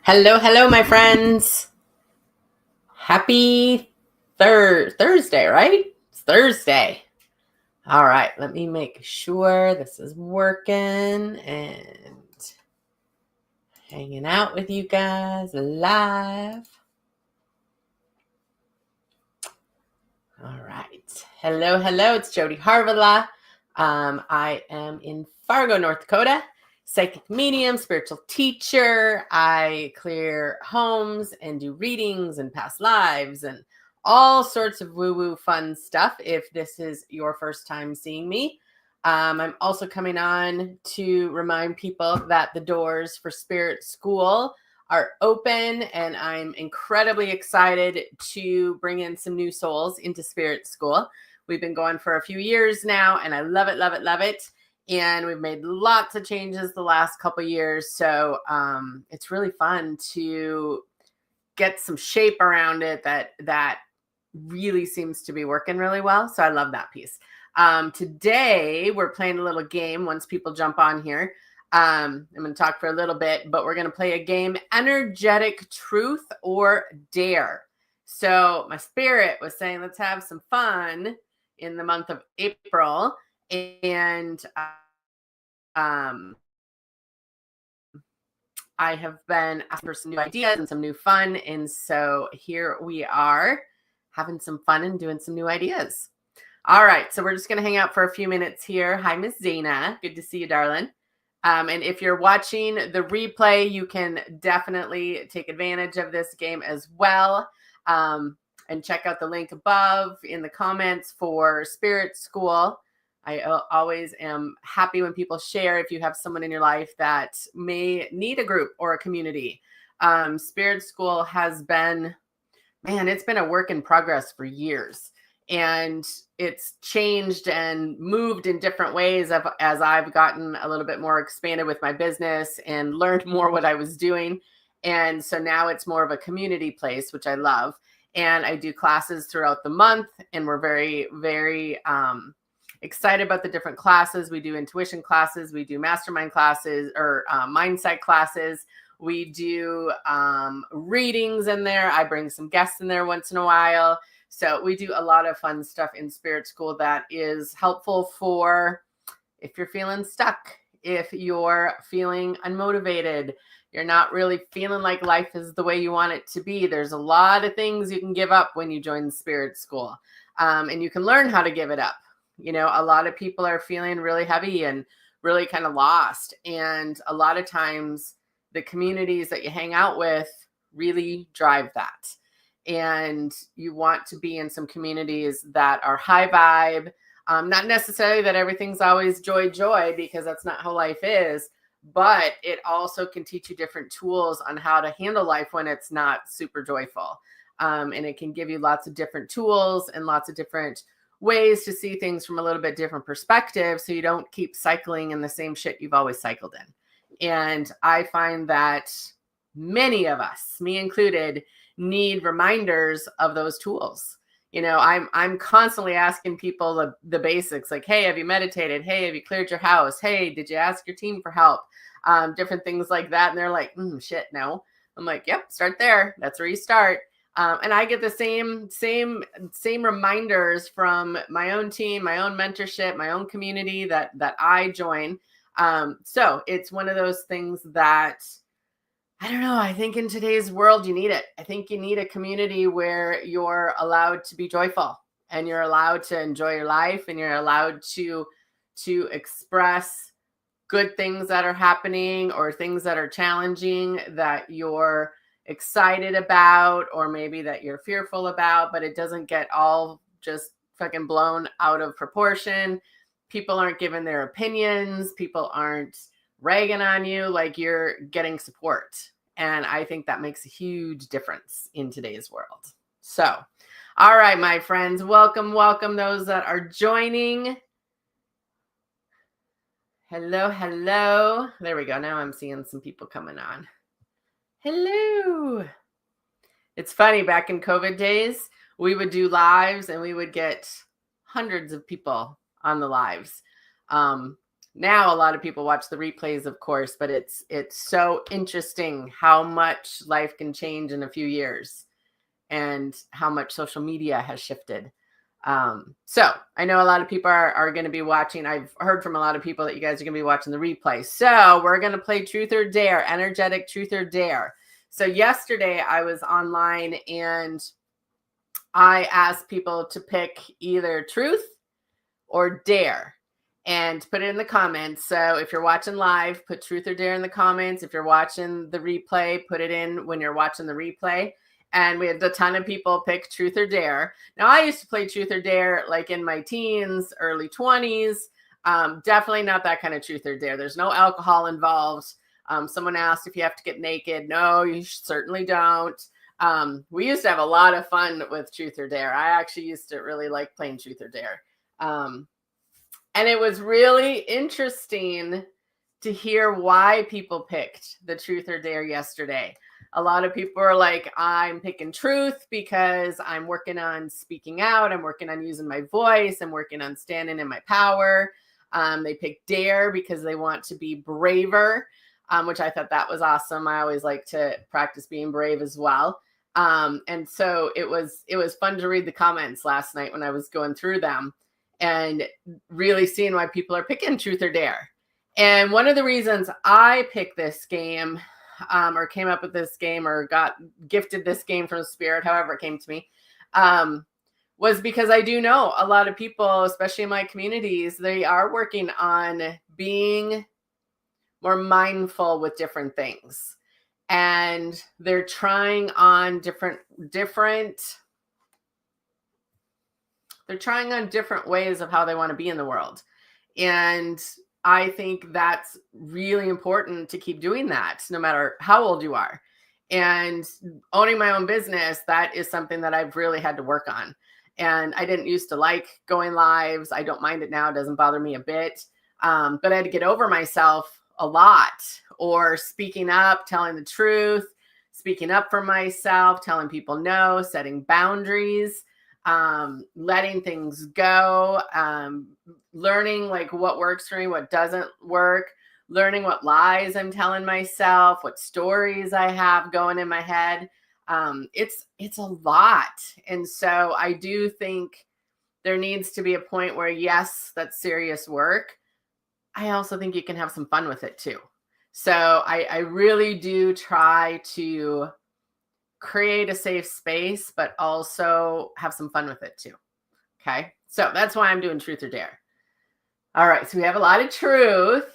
Hello, hello, my friends. Happy Thursday, right? It's Thursday. All right, let me make sure this is working and hanging out with you guys live. All right. Hello, hello. It's Jody Harvilla. I am in Fargo, North Dakota. Psychic medium, spiritual teacher. I clear homes and do readings and past lives and all sorts of woo-woo fun stuff if this is your first time seeing me. I'm also coming on to remind people that the doors for Spirit School are open, and I'm incredibly excited to bring in some new souls into Spirit School. We've been going for a few years now, and I love it, love it, love it. And we've made lots of changes the last couple years. So it's really fun to get some shape around it that really seems to be working really well. So I love that piece. Today, we're playing a little game once people jump on here. I'm going to talk for a little bit, but we're going to play a game, Energetic Truth or Dare. So my spirit was saying, let's have some fun in the month of April. And I have been asking for some new ideas and some new fun. And so here we are having some fun and doing some new ideas. All right. So we're just going to hang out for a few minutes here. Hi, Miss Zena. Good to see you, darling. And if you're watching the replay, you can definitely take advantage of this game as well. And check out the link above in the comments for Spirit School. I always am happy when people share if you have someone in your life that may need a group or a community. Spirit School has been, it's been a work in progress for years. And it's changed and moved in different ways as I've gotten a little bit more expanded with my business and learned more what I was doing. And so now it's more of a community place, which I love. And I do classes throughout the month, and we're very, very excited about the different classes. We do intuition classes, we do mastermind classes or mindset classes. We do readings in there. I bring some guests in there once in a while. So we do a lot of fun stuff in Spirit School that is helpful for if you're feeling stuck, if you're feeling unmotivated, you're not really feeling like life is the way you want it to be. There's a lot of things you can give up when you join Spirit School, and you can learn how to give it up. You know, a lot of people are feeling really heavy and really kind of lost. And a lot of times the communities that you hang out with really drive that. And you want to be in some communities that are high vibe. Not necessarily that everything's always joy, because that's not how life is. But it also can teach you different tools on how to handle life when it's not super joyful. And it can give you lots of different tools and lots of different ways to see things from a little bit different perspective, so you don't keep cycling in the same shit you've always cycled in. And I find that many of us, me included, need reminders of those tools. You know, I'm constantly asking people the basics, like, hey, have you meditated? Hey, have you cleared your house? Hey, did you ask your team for help? Different things like that. And they're like, shit, no. I'm like, yep, start there. That's where you start. And I get the same reminders from my own team, my own mentorship, my own community that I join. So it's one of those things that, I don't know, I think in today's world, you need it. I think you need a community where you're allowed to be joyful and you're allowed to enjoy your life and you're allowed to express good things that are happening or things that are challenging that you're excited about, or maybe that you're fearful about, but it doesn't get all just fucking blown out of proportion. People aren't giving their opinions. People aren't ragging on you. Like, you're getting support. And I think that makes a huge difference in today's world. So, all right, my friends, welcome those that are joining. Hello, hello. There we go. Now I'm seeing some people coming on. Hello. It's funny, back in COVID days, we would do lives and we would get hundreds of people on the lives. now a lot of people watch the replays, of course, but it's so interesting how much life can change in a few years and how much social media has shifted. So I know a lot of people are going to be watching. I've heard from a lot of people that you guys are going to be watching the replay. So we're going to play Truth or Dare, energetic Truth or Dare. So yesterday I was online and I asked people to pick either truth or dare and put it in the comments. So if you're watching live, put truth or dare in the comments. If you're watching the replay, put it in when you're watching the replay. And we had a ton of people pick truth or dare. Now, I used to play truth or dare like in my teens, early 20s. Definitely not that kind of truth or dare. There's no alcohol involved. Someone asked if you have to get naked. No, you certainly don't. We used to have a lot of fun with truth or dare. I actually used to really like playing truth or dare. And it was really interesting to hear why people picked the truth or dare yesterday. A lot of people are like, I'm picking truth because I'm working on speaking out. I'm working on using my voice. I'm working on standing in my power. They picked dare because they want to be braver, which I thought that was awesome. I always like to practice being brave as well. And so it was fun to read the comments last night when I was going through them and really seeing why people are picking truth or dare. And one of the reasons I picked this game, or came up with this game, or got gifted this game from Spirit, however it came to me, was because I do know a lot of people, especially in my communities, they are working on being more mindful with different things. And they're trying on different ways of how they want to be in the world. And I think that's really important to keep doing that, no matter how old you are. And owning my own business, that is something that I've really had to work on. And I didn't used to like going lives. I don't mind it now. It doesn't bother me a bit. But I had to get over myself a lot, or speaking up, telling the truth, speaking up for myself, telling people no, setting boundaries, letting things go, learning like what works for me, what doesn't work, learning what lies I'm telling myself, what stories I have going in my head. It's a lot. And so I do think there needs to be a point where, yes, that's serious work. I also think you can have some fun with it too. So I really do try to create a safe space, but also have some fun with it too. Okay. So that's why I'm doing truth or dare. All right. So we have a lot of truth.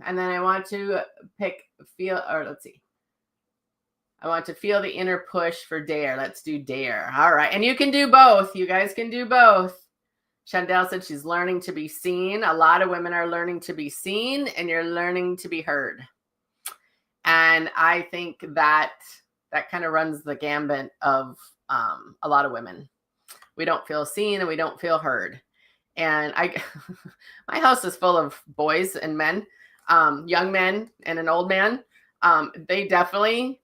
And then I want to I want to feel the inner push for dare. Let's do dare. All right. And you can do both. You guys can do both. Chandel said she's learning to be seen. A lot of women are learning to be seen, and you're learning to be heard. And I think that kind of runs the gambit of a lot of women. We don't feel seen and we don't feel heard. And my house is full of boys and men, young men and an old man. They definitely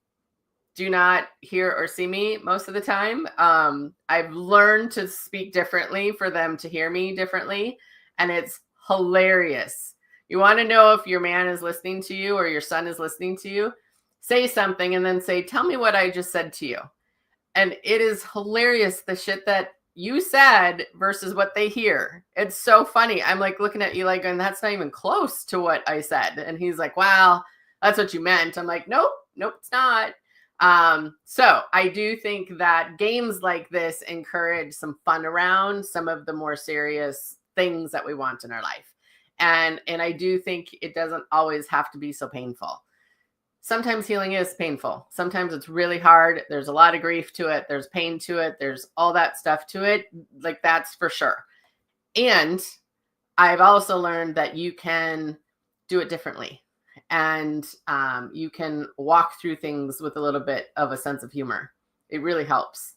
do not hear or see me most of the time. I've learned to speak differently for them to hear me differently. And it's hilarious. You want to know if your man is listening to you or your son is listening to you? Say something and then say, tell me what I just said to you. And it is hilarious, the shit that you said versus what they hear. It's so funny. I'm like looking at you like, and that's not even close to what I said. And he's like, wow, that's what you meant. I'm like, nope, it's not. So I do think that games like this encourage some fun around some of the more serious things that we want in our life. And I do think it doesn't always have to be so painful. Sometimes healing is painful. Sometimes it's really hard. There's a lot of grief to it. There's pain to it. There's all that stuff to it. Like, that's for sure. And I've also learned that you can do it differently. And you can walk through things with a little bit of a sense of humor. It really helps.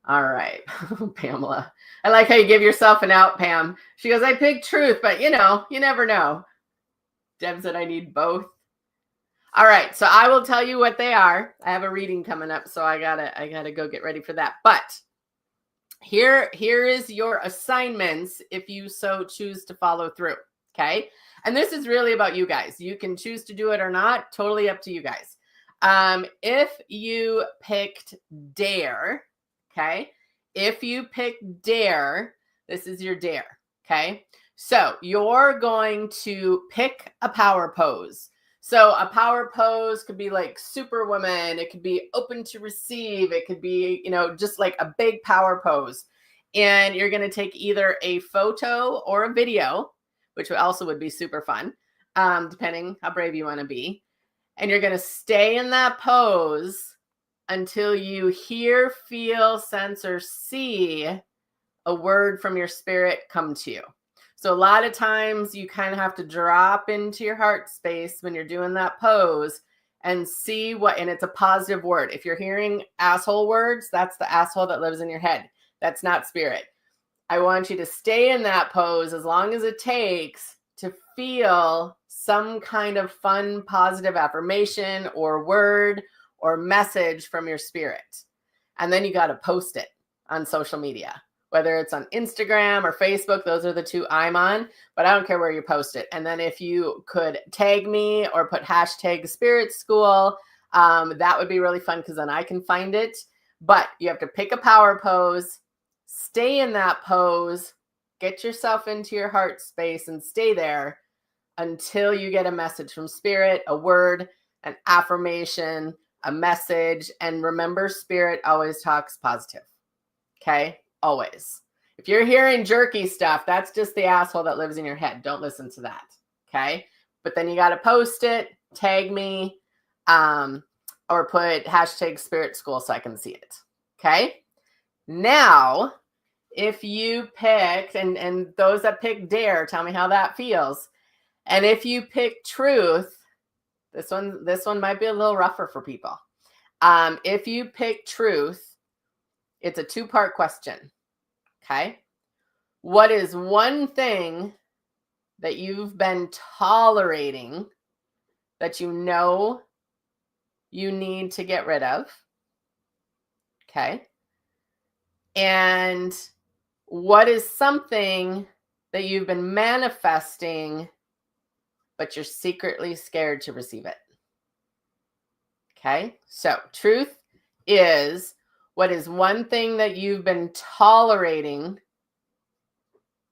All right. Pamela. I like how you give yourself an out, Pam. She goes, I picked truth, but you never know. Deb said I need both. All right. So I will tell you what they are. I have a reading coming up, so I gotta go get ready for that. But here is your assignments if you so choose to follow through. Okay. And this is really about you guys. You can choose to do it or not. Totally up to you guys. If you picked dare, okay. If you picked dare, this is your dare. Okay. So you're going to pick a power pose. So a power pose could be like Superwoman. It could be open to receive. It could be, just like a big power pose. And you're going to take either a photo or a video, which also would be super fun, depending how brave you want to be. And you're going to stay in that pose until you hear, feel, sense, or see a word from your spirit come to you. So a lot of times you kind of have to drop into your heart space when you're doing that pose and see and it's a positive word. If you're hearing asshole words, that's the asshole that lives in your head. That's not spirit. I want you to stay in that pose as long as it takes to feel some kind of fun, positive affirmation or word or message from your spirit. And then you got to post it on social media, whether it's on Instagram or Facebook. Those are the two I'm on, but I don't care where you post it. And then if you could tag me or put hashtag Spirit School, that would be really fun because then I can find it. But you have to pick a power pose, stay in that pose, get yourself into your heart space and stay there until you get a message from spirit, a word, an affirmation, a message. And remember, spirit always talks positive. Okay? Always. If you're hearing jerky stuff, that's just the asshole that lives in your head. Don't listen to that. Okay? But then you got to post it, tag me, or put hashtag Spirit School so I can see it. Okay? Now, if you picked, and those that pick dare, tell me how that feels. And if you pick truth, this one might be a little rougher for people. If you pick truth, it's a 2-part question. Okay. What is one thing that you've been tolerating that you know you need to get rid of? Okay. And what is something that you've been manifesting, but you're secretly scared to receive it? Okay. So truth is, what is one thing that you've been tolerating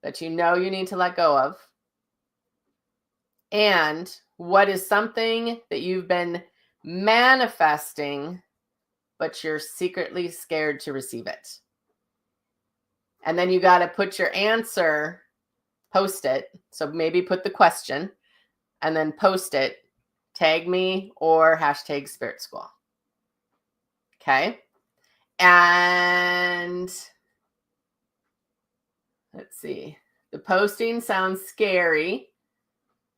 that you know you need to let go of? And what is something that you've been manifesting, but you're secretly scared to receive it? And then you got to put your answer, post it. So maybe put the question and then post it, tag me or hashtag Spirit School. Okay. And let's see. The posting sounds scary.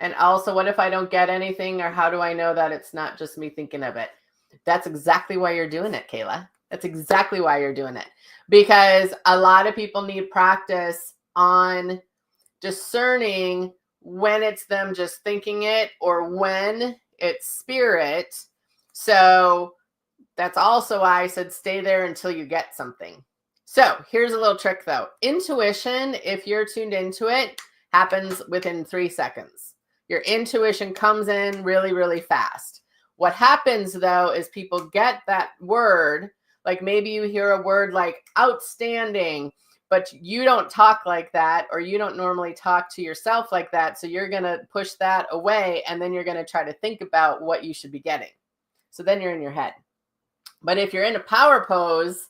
And also, what if I don't get anything, or how do I know that it's not just me thinking of it? That's exactly why you're doing it, Kayla. That's exactly why you're doing it. Because a lot of people need practice on discerning when it's them just thinking it or when it's spirit. So that's also why I said stay there until you get something. So here's a little trick though. Intuition, if you're tuned into it, happens within 3 seconds. Your intuition comes in really, really fast. What happens though is people get that word, like maybe you hear a word like outstanding, but you don't talk like that, or you don't normally talk to yourself like that. So you're going to push that away, and then you're going to try to think about what you should be getting. So then you're in your head. But if you're in a power pose,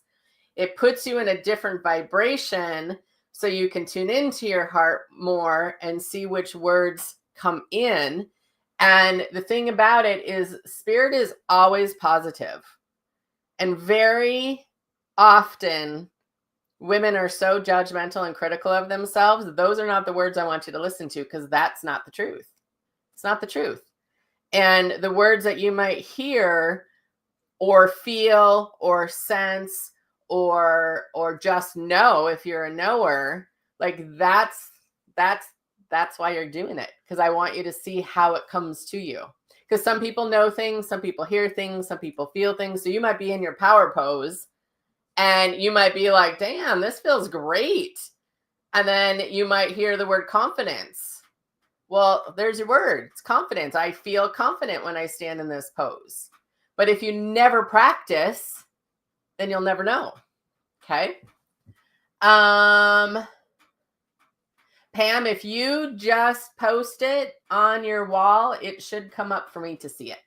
it puts you in a different vibration so you can tune into your heart more and see which words come in. And the thing about it is spirit is always positive. And very often women are so judgmental and critical of themselves. Those are not the words I want you to listen to, because that's not the truth. It's not the truth. And the words that you might hear or feel or sense or just know, if you're a knower, like that's why you're doing it, because I want you to see how it comes to you. Because some people know things, some people hear things, some people feel things. So you might be in your power pose and you might be like, damn, this feels great. And then you might hear the word confidence. Well, there's your word. It's confidence. I feel confident when I stand in this pose. But if you never practice, then you'll never know. Okay. Pam, if you just post it on your wall, it should come up for me to see it.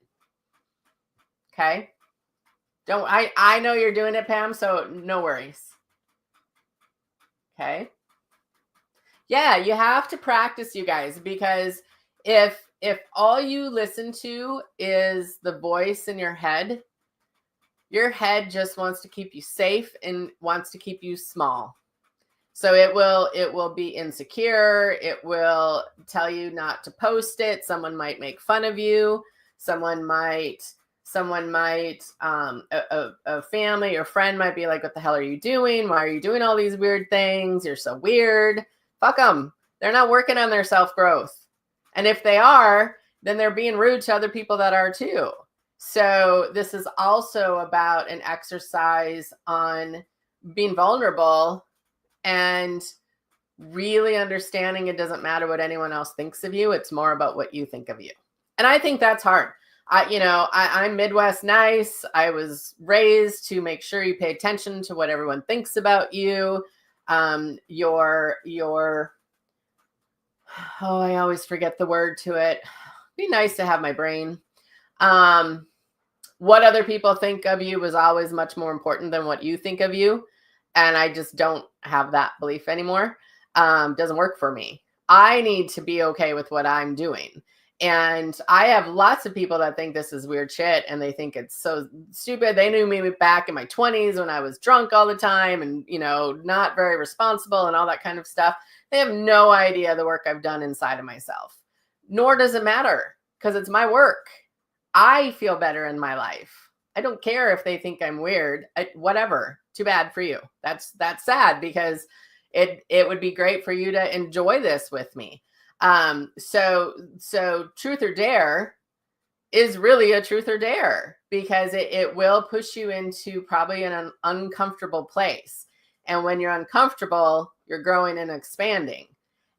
Okay. I know you're doing it, Pam, so no worries. Okay. Yeah, you have to practice, you guys, because if all you listen to is the voice in your head just wants to keep you safe and wants to keep you small. So it will be insecure. It will tell you not to post it. Someone might make fun of you. Someone might a family or friend might be like, what the hell are you doing? Why are you doing all these weird things? You're so weird. Fuck them. They're not working on their self-growth. And if they are, then they're being rude to other people that are too. So this is also about an exercise on being vulnerable and really understanding it doesn't matter what anyone else thinks of you. It's more about what you think of you. And I think that's hard. I'm Midwest nice. I was raised to make sure you pay attention to what everyone thinks about you. I always forget the word to it. Be nice to have my brain. What other people think of you was always much more important than what you think of you. And I just don't have that belief anymore. Doesn't work for me. I need to be okay with what I'm doing. And I have lots of people that think this is weird shit and they think it's so stupid. They knew me back in my 20s when I was drunk all the time and, not very responsible and all that kind of stuff. They have no idea the work I've done inside of myself. Nor does it matter because it's my work. I feel better in my life. I don't care if they think I'm weird. Whatever. Too bad for you. That's sad because it would be great for you to enjoy this with me. So truth or dare is really a truth or dare because it will push you into probably an uncomfortable place. And when you're uncomfortable, you're growing and expanding.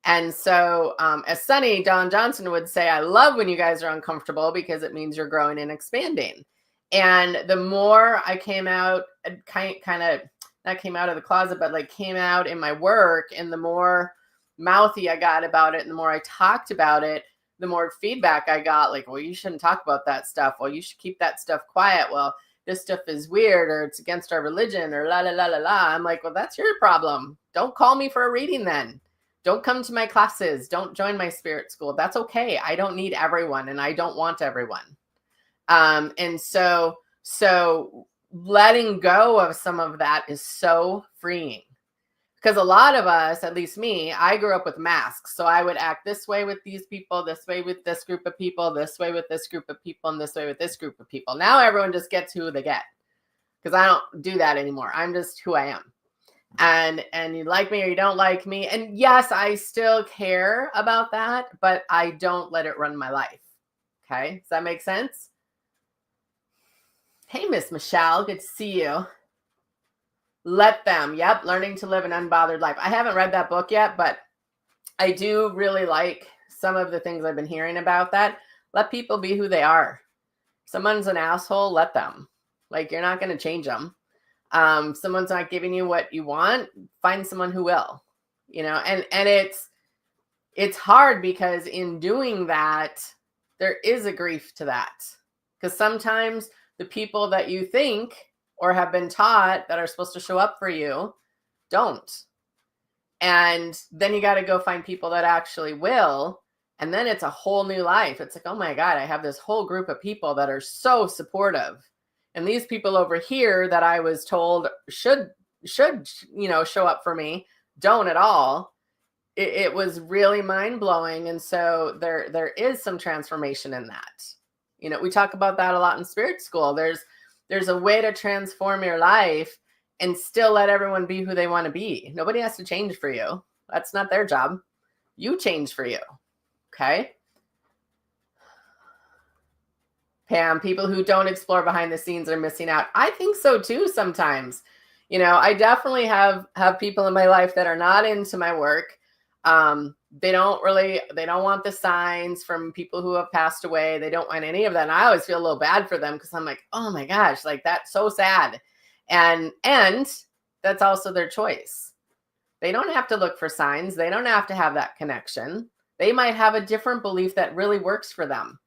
And so, as Sunny Don Johnson would say, I love when you guys are uncomfortable because it means you're growing and expanding. And the more I came out, kind of not came out of the closet, but like came out in my work, and the more mouthy I got about it, and the more I talked about it, the more feedback I got. Like, well, you shouldn't talk about that stuff. Well, you should keep that stuff quiet. Well, this stuff is weird, or it's against our religion, or la la la la la. I'm like, well, that's your problem. Don't call me for a reading then. Don't come to my classes. Don't join my spirit school. That's okay. I don't need everyone, and I don't want everyone. And so letting go of some of that is so freeing. Because a lot of us, at least me, I grew up with masks. So I would act this way with these people, this way with this group of people, this way with this group of people, and this way with this group of people. Now everyone just gets who they get. Because I don't do that anymore. I'm just who I am. And you like me or you don't like me. And yes, I still care about that, but I don't let it run my life. Okay. Does that make sense? Hey, Miss Michelle. Good to see you. Let them. Yep. Learning to live an unbothered life. I haven't read that book yet, but I do really like some of the things I've been hearing about that. Let people be who they are. Someone's an asshole. Let them. Like, you're not going to change them. Someone's not giving you what you want, find someone who will, and it's hard because in doing that, there is a grief to that. Because sometimes the people that you think or have been taught that are supposed to show up for you don't. And then you got to go find people that actually will. And then it's a whole new life. It's like, oh my God, I have this whole group of people that are so supportive. And these people over here that I was told should show up for me, don't at all. It was really mind-blowing. And so there is some transformation in that. We talk about that a lot in spirit school. There's a way to transform your life and still let everyone be who they want to be. Nobody has to change for you. That's not their job. You change for you. Okay? Pam, people who don't explore behind the scenes are missing out. I think so too sometimes. I definitely have people in my life that are not into my work. They don't want the signs from people who have passed away. They don't want any of that. And I always feel a little bad for them because I'm like, oh my gosh, like that's so sad. And that's also their choice. They don't have to look for signs. They don't have to have that connection. They might have a different belief that really works for them.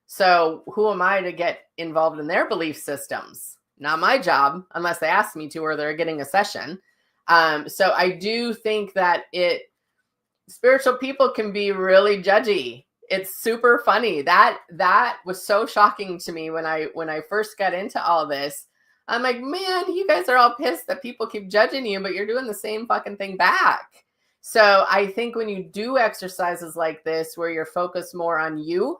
So who am I to get involved in their belief systems? Not my job, unless they ask me to, or they're getting a session. So I do think that spiritual people can be really judgy. It's super funny. That was so shocking to me when I first got into all this. I'm like, man, you guys are all pissed that people keep judging you, but you're doing the same fucking thing back. So I think when you do exercises like this, where you're focused more on you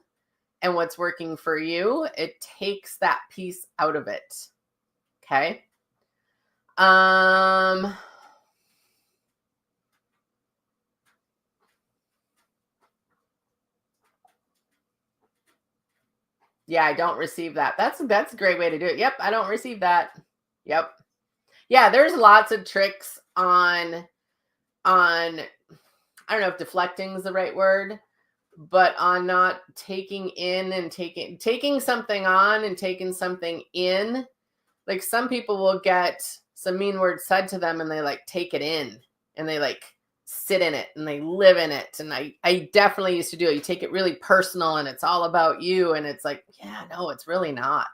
and what's working for you, it takes that piece out of it. Okay. Yeah, I don't receive that. That's a great way to do it. Yep, I don't receive that. Yep. Yeah, there's lots of tricks on I don't know if deflecting is the right word, but on not taking in and taking something on and taking something in. Like some people will get some mean words said to them and they like take it in and they like sit in it and they live in it. And I definitely used to do it. You take it really personal and it's all about you. And it's like, yeah, no, it's really not.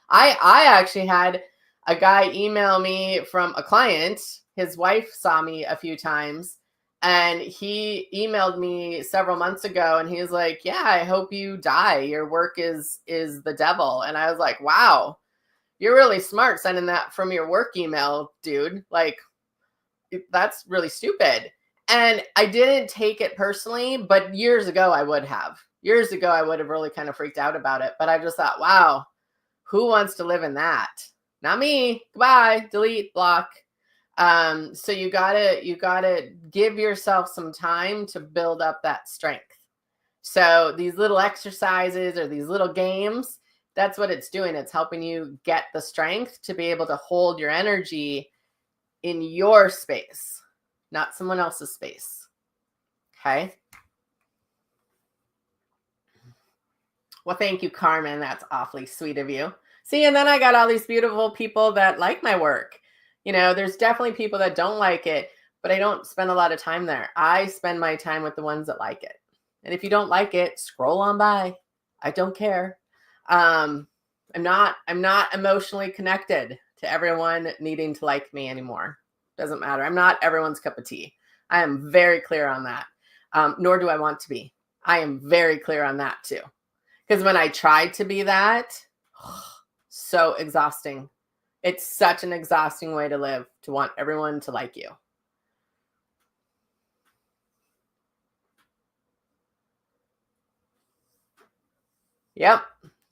I actually had a guy email me from a client. His wife saw me a few times and he emailed me several months ago and he was like, yeah, I hope you die. Your work is the devil. And I was like, wow, you're really smart sending that from your work email, dude. Like, that's really stupid. And I didn't take it personally, but years ago I would have. Years ago I would have really kind of freaked out about it. But I just thought, wow, who wants to live in that? Not me. Goodbye. Delete, block. So you gotta give yourself some time to build up that strength. So these little exercises or these little games, that's what it's doing. It's helping you get the strength to be able to hold your energy in your space, not someone else's space. Okay. Well, thank you, Carmen. That's awfully sweet of you. See, and then I got all these beautiful people that like my work. You know, there's definitely people that don't like it, but I don't spend a lot of time there. I spend my time with the ones that like it. And if you don't like it, scroll on by. I don't care. I'm not emotionally connected to everyone needing to like me anymore. Doesn't matter. I'm not everyone's cup of tea. I am very clear on that. Nor do I want to be. I am very clear on that too. Because when I tried to be that, so exhausting. It's such an exhausting way to live, to want everyone to like you. Yep.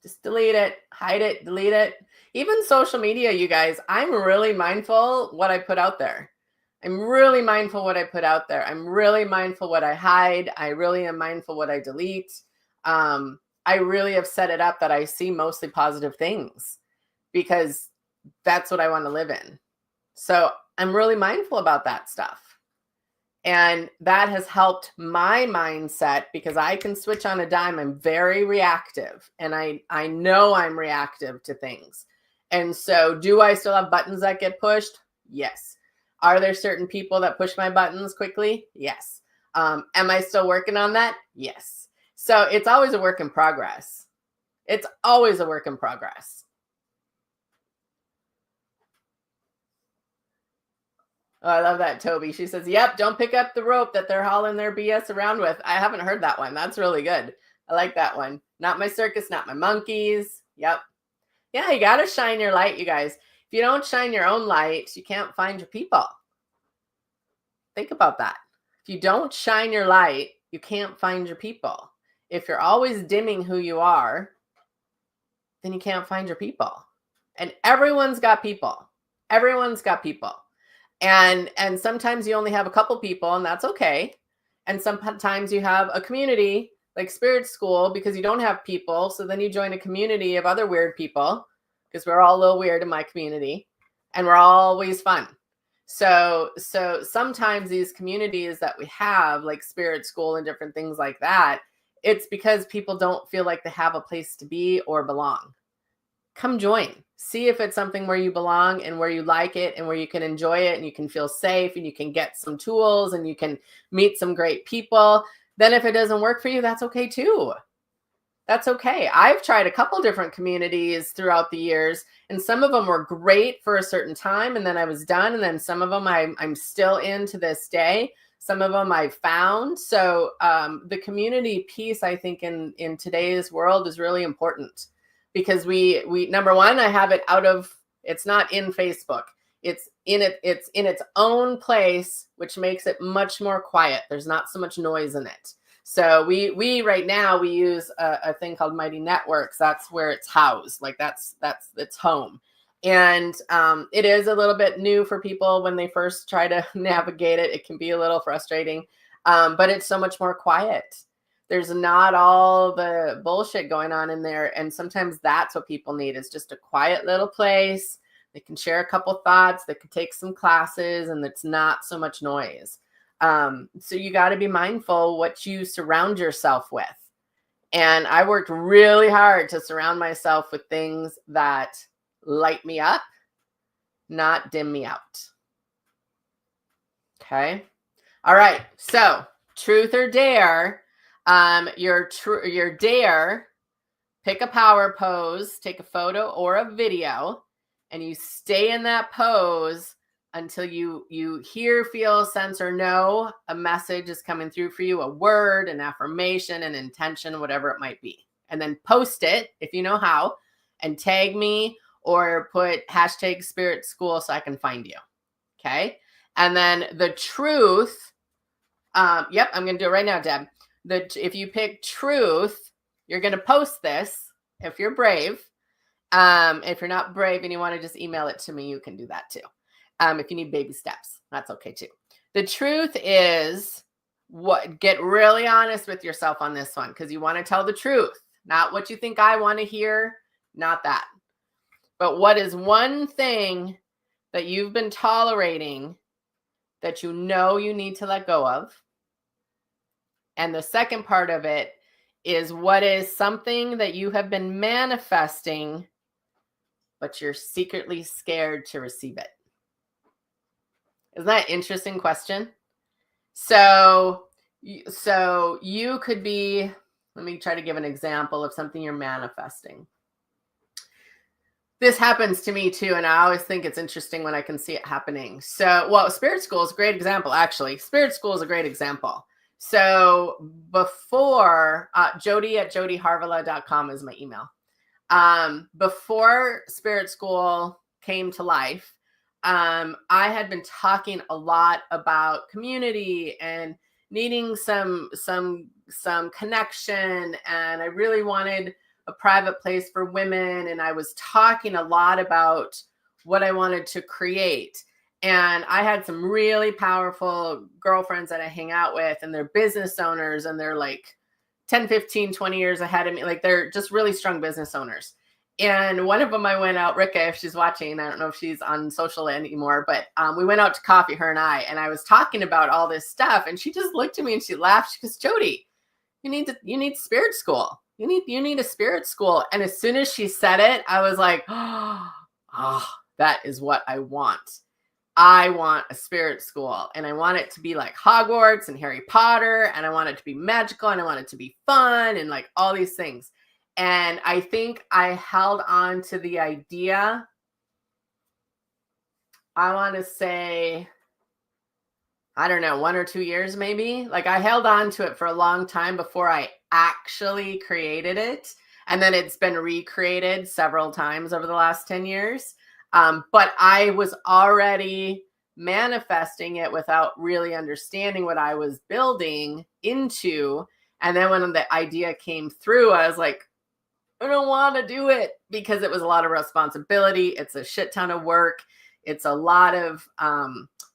Just delete it, hide it, delete it. Even social media, you guys, I'm really mindful what I put out there. I'm really mindful what I put out there. I'm really mindful what I hide. I really am mindful what I delete. I really have set it up that I see mostly positive things because that's what I want to live in. So I'm really mindful about that stuff. And that has helped my mindset because I can switch on a dime. I'm very reactive and I know I'm reactive to things. And so do I still have buttons that get pushed? Yes. Are there certain people that push my buttons quickly? Yes. Am I still working on that? Yes. So it's always a work in progress. It's always a work in progress. Oh, I love that, Toby. She says, yep, don't pick up the rope that they're hauling their BS around with. I haven't heard that one. That's really good. I like that one. Not my circus, not my monkeys. Yep. Yeah, you got to shine your light, you guys. If you don't shine your own light, you can't find your people. Think about that. If you don't shine your light, you can't find your people. If you're always dimming who you are, then you can't find your people. And everyone's got people. Everyone's got people. And sometimes you only have a couple people and that's okay. And sometimes you have a community like Spirit School because you don't have people. So then you join a community of other weird people because we're all a little weird in my community and we're always fun. So sometimes these communities that we have, like Spirit School and different things like that, it's because people don't feel like they have a place to be or belong. Come join. See if it's something where you belong and where you like it and where you can enjoy it and you can feel safe and you can get some tools and you can meet some great people. Then if it doesn't work for you, that's okay too. That's okay. I've tried a couple different communities throughout the years, and some of them were great for a certain time, and then I was done. And then some of them I'm still in to this day. Some of them I've found. So the community piece, I think, in today's world is really important, because we number one, I have it out of, it's not in Facebook. It's in its own place, which makes it much more quiet. There's not so much noise in it. So we right now we use a thing called Mighty Networks. That's where it's housed. Like that's its home. And it is a little bit new for people when they first try to navigate it. It can be a little frustrating, but it's so much more quiet. There's not all the bullshit going on in there. And sometimes that's what people need, is just a quiet little place. They can share a couple thoughts. They can take some classes, and it's not so much noise. So you got to be mindful what you surround yourself with. And I worked really hard to surround myself with things that light me up, not dim me out. Okay. All right. So truth or dare, your dare, pick a power pose, take a photo or a video, and you stay in that pose until you hear, feel, sense, or know a message is coming through for you, a word, an affirmation, an intention, whatever it might be. And then post it if you know how, and tag me or put hashtag Spirit School so I can find you. Okay. And then the truth. Yep, I'm going to do it right now, Deb. If you pick truth, you're going to post this if you're brave. If you're not brave and you want to just email it to me, you can do that too. If you need baby steps, that's okay too. The truth is, get really honest with yourself on this one, because you want to tell the truth, not what you think I want to hear, not that. But what is one thing that you've been tolerating that you know you need to let go of? And the second part of it is, what is something that you have been manifesting, but you're secretly scared to receive it? Isn't that an interesting question? So you could be, let me try to give an example of something you're manifesting. This happens to me too, and I always think it's interesting when I can see it happening. So, well, Spirit School is a great example, actually. Spirit School is a great example. So before, jody@jodyharvala.com is my email. Before Spirit School came to life, I had been talking a lot about community and needing some connection, and I really wanted a private place for women, and I was talking a lot about what I wanted to create. And I had some really powerful girlfriends that I hang out with, and they're business owners, and they're like 10, 15, 20 years ahead of me. Like, they're just really strong business owners. And one of them, I went out, Rika, if she's watching, I don't know if she's on social anymore, but we went out to coffee, her and I was talking about all this stuff, and she just looked at me and she laughed. She goes, Jody, you need Spirit School. You need a Spirit School. And as soon as she said it, I was like, oh, that is what I want. I want a Spirit School, and I want it to be like Hogwarts and Harry Potter, and I want it to be magical, and I want it to be fun, and like all these things. And I think I held on to the idea, I want to say, I don't know, 1 or 2 years maybe. Like, I held on to it for a long time before I actually created it. And then it's been recreated several times over the last 10 years. But I was already manifesting it without really understanding what I was building into. And then when the idea came through, I was like, I don't want to do it, because it was a lot of responsibility. It's a shit ton of work. It's a lot of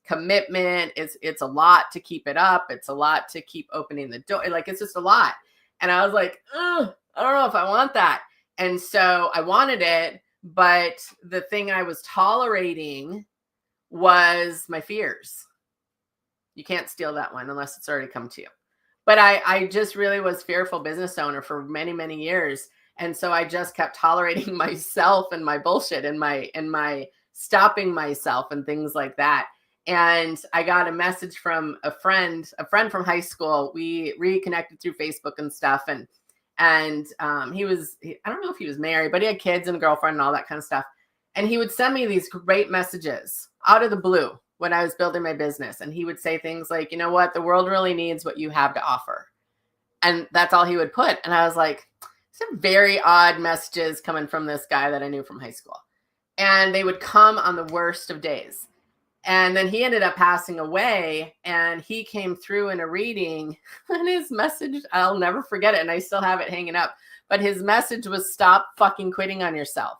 commitment. It's a lot to keep it up. It's a lot to keep opening the door. Like, it's just a lot. And I was like, I don't know if I want that. And so I wanted it, but the thing I was tolerating was my fears. You can't steal that one unless it's already come to you. But I just really was fearful business owner for many, many years. And so I just kept tolerating myself and my bullshit and my stopping myself and things like that. And I got a message from a friend from high school. We reconnected through Facebook and stuff. And I don't know if he was married, but he had kids and a girlfriend and all that kind of stuff. And he would send me these great messages out of the blue when I was building my business. And he would say things like, you know what, the world really needs what you have to offer. And that's all he would put. And I was like, some very odd messages coming from this guy that I knew from high school. And they would come on the worst of days. And then he ended up passing away, and he came through in a reading, and his message, I'll never forget it. And I still have it hanging up, but his message was, stop fucking quitting on yourself.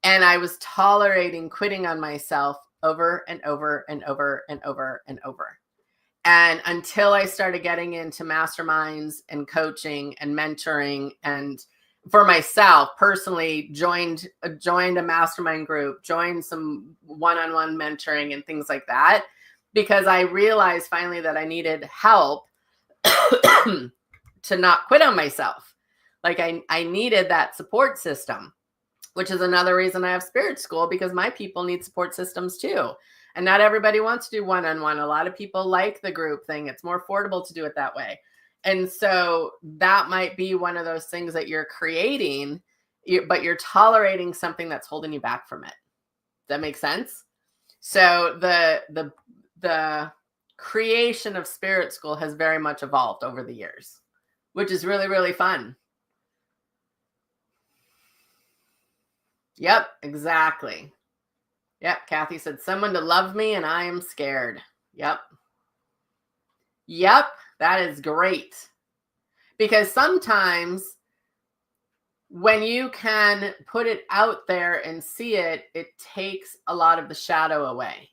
And I was tolerating quitting on myself over and over and over and over and over. And until I started getting into masterminds and coaching and mentoring, and for myself personally, joined a mastermind group, joined some one-on-one mentoring and things like that, because I realized finally that I needed help to not quit on myself. Like I needed that support system, which is another reason I have Spirit School, because my people need support systems too. And not everybody wants to do one-on-one. A lot of people like the group thing. It's more affordable to do it that way. And so that might be one of those things that you're creating, but you're tolerating something that's holding you back from it. Does that make sense? So the creation of Spirit School has very much evolved over the years, which is really, really fun. Yep, exactly. Yep, Kathy said, someone to love me and I am scared. Yep. Yep, that is great. Because sometimes when you can put it out there and see it, it takes a lot of the shadow away.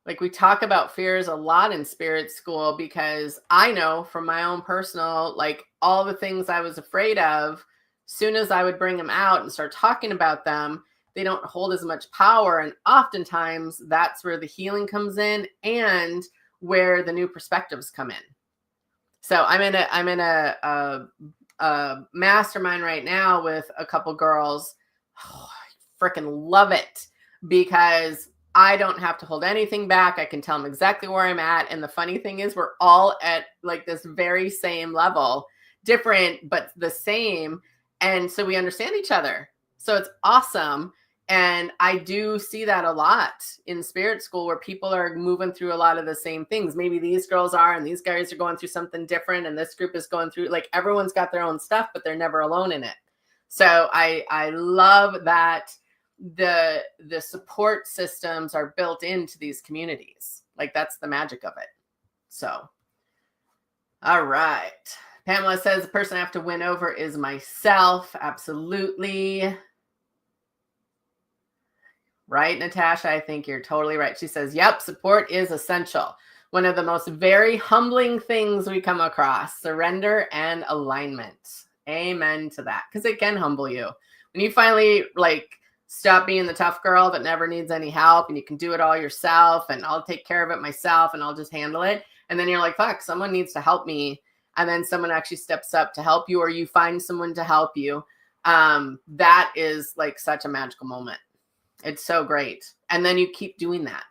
Like we talk about fears a lot in Spirit School, because I know from my own personal, like all the things I was afraid of, soon as I would bring them out and start talking about them, they don't hold as much power. And oftentimes that's where the healing comes in and where the new perspectives come in. So I'm in a mastermind right now with a couple girls. Oh, I freaking love it, because I don't have to hold anything back. I can tell them exactly where I'm at. And the funny thing is, we're all at like this very same level, different, but the same. And so we understand each other. So it's awesome. And I do see that a lot in Spirit School, where people are moving through a lot of the same things. Maybe these girls are, and these guys are going through something different. And this group is going through, like, everyone's got their own stuff, but they're never alone in it. So I love that the support systems are built into these communities. Like, that's the magic of it. So, all right. Pamela says, the person I have to win over is myself. Absolutely. Right, Natasha? I think you're totally right. She says, yep, support is essential. One of the most very humbling things we come across, surrender and alignment. Amen to that. Because it can humble you. When you finally stop being the tough girl that never needs any help, and you can do it all yourself, and I'll take care of it myself, and I'll just handle it. And then you're like, fuck, someone needs to help me. And then someone actually steps up to help you, or you find someone to help you. That is like such a magical moment. It's so great. And then you keep doing that.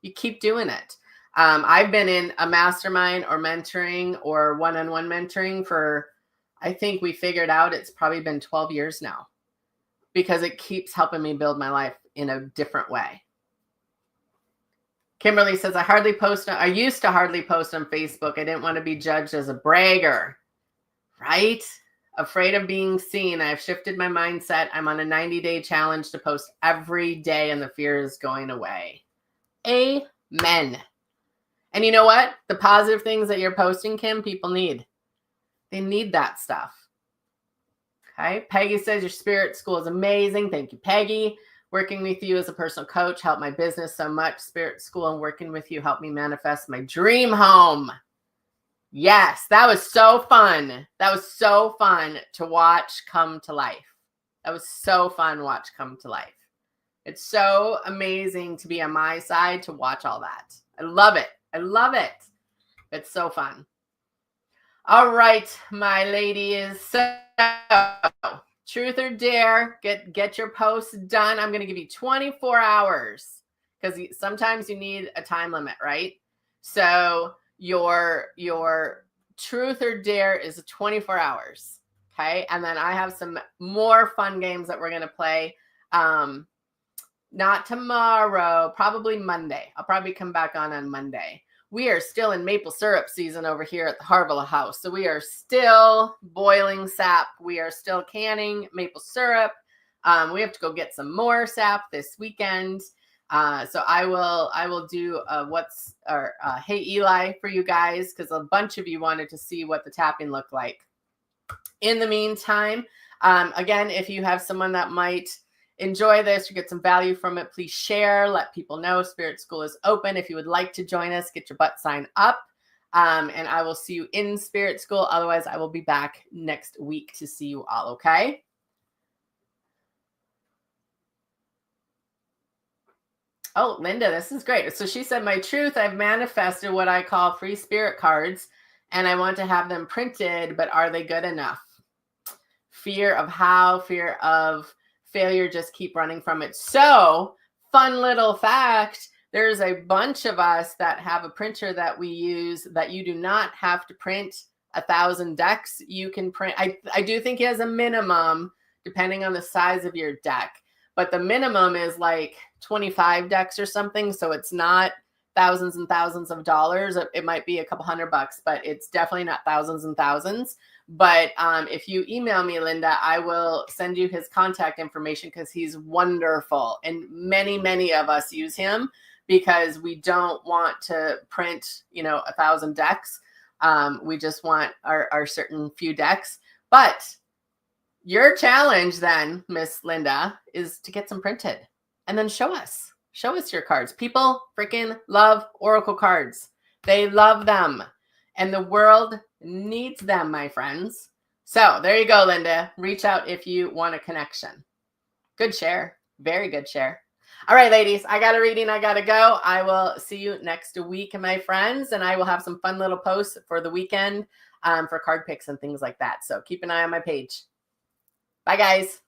You keep doing it. I've been in a mastermind or mentoring or one-on-one mentoring for, I think we figured out it's probably been 12 years now, because it keeps helping me build my life in a different way. Kimberly says, I used to hardly post on Facebook. I didn't want to be judged as a bragger, right? Afraid of being seen. I've shifted my mindset. I'm on a 90-day challenge to post every day, and the fear is going away. Amen. And you know what? The positive things that you're posting, Kim, people need. They need that stuff. Okay. Peggy says, your Spirit School is amazing. Thank you, Peggy. Working with you as a personal coach helped my business so much. Spirit School and working with you helped me manifest my dream home. Yes, that was so fun. That was so fun to watch come to life. That was so fun to watch come to life. It's so amazing to be on my side to watch all that. I love it. I love it. It's so fun. All right, my ladies. So, truth or dare, get your posts done. I'm going to give you 24 hours because sometimes you need a time limit, right? So your truth or dare is 24 hours. Okay. And then I have some more fun games that we're going to play. Not tomorrow, probably Monday. I'll probably come back on Monday. We are still in maple syrup season over here at the Harvilla House. So we are still boiling sap. We are still canning maple syrup. We have to go get some more sap this weekend. So I will do Hey Eli for you guys because a bunch of you wanted to see what the tapping looked like. In the meantime, again, if you have someone that might enjoy this or get some value from it, please share, let people know Spirit School is open. If you would like to join us, get your butt sign up. And I will see you in Spirit School. Otherwise, I will be back next week to see you all, okay? Oh, Linda, this is great. So she said, my truth, I've manifested what I call free spirit cards, and I want to have them printed, but are they good enough? Fear of how, fear of failure, just keep running from it. So, fun little fact, there's a bunch of us that have a printer that we use that you do not have to print 1,000 decks. You can print, I do think it has a minimum depending on the size of your deck, but the minimum is like 25 decks or something. So it's not thousands and thousands of dollars. It might be a couple $100, but it's definitely not thousands and thousands. But if you email me, Linda, I will send you his contact information because he's wonderful. And many, many of us use him because we don't want to print, 1,000 decks. We just want our certain few decks. But your challenge then, Miss Linda, is to get some printed and then show us your cards. People freaking love Oracle cards. They love them. And the world needs them, my friends. So there you go, Linda. Reach out if you want a connection. Good share. Very good share. All right, ladies, I got a reading. I got to go. I will see you next week, my friends. And I will have some fun little posts for the weekend for card picks and things like that. So keep an eye on my page. Bye, guys.